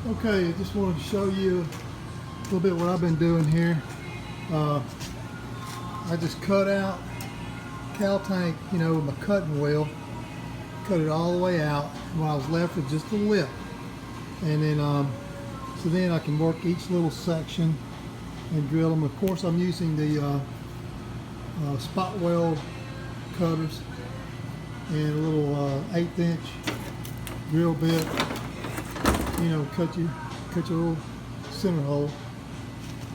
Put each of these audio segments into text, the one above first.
Okay, I just wanted to show you a little bit what I've been doing here. I just cut out cow tank, with my cutting wheel, cut it all the way out. When I was left with just a lip, and then so then I can work each little section and drill them. Of course, I'm using the spot weld cutters and a little 1/8 inch drill bit. Cut your little center hole.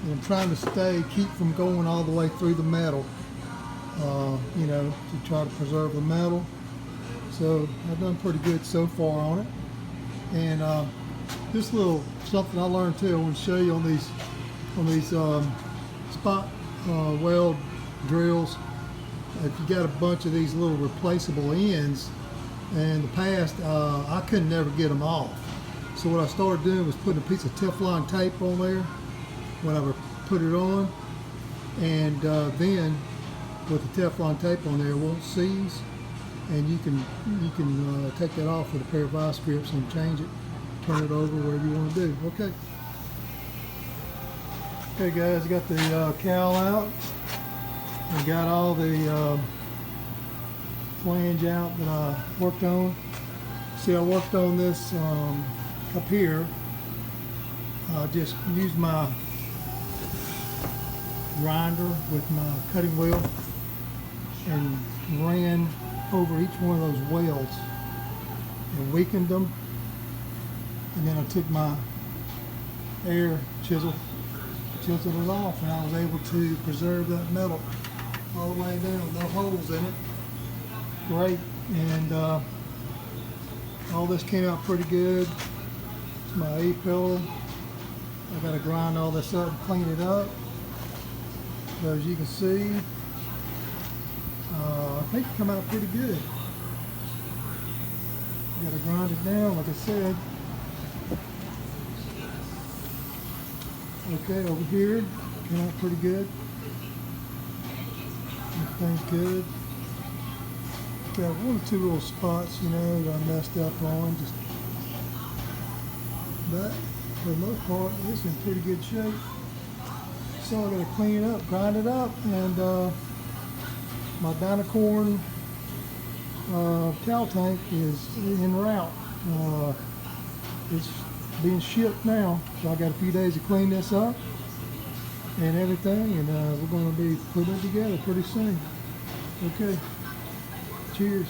And I'm trying to keep from going all the way through the metal, to try to preserve the metal. So I've done pretty good so far on it. And this little something I learned too, I want to show you on these spot weld drills. If you got a bunch of these little replaceable ends, and in the past I couldn't never get them off. So what I started doing was putting a piece of Teflon tape on there when I put it on, and then with the Teflon tape on there, it won't seize, and you can take that off with a pair of vice grips and change it, turn it over wherever you want to do. Okay guys, got the cowl out and got all the flange out that I worked on. See, I worked on this up here. I just used my grinder with my cutting wheel and ran over each one of those welds and weakened them, and then I took my air chisel, chiseled it off, and I was able to preserve that metal all the way down, no holes in it. Great. And all this came out pretty good. It's my A-pillar. I got to grind all this up and clean it up. But as you can see, I think it come out pretty good. Got to grind it down, like I said. Okay, over here, came out pretty good. Everything's good. Got one or two little spots, that I messed up on. But for the most part, it's in pretty good shape. So I got to clean it up, grind it up, and my Dynacorn cow tank is en route. It's being shipped now, so I got a few days to clean this up and everything, and we're going to be putting it together pretty soon. Okay, cheers.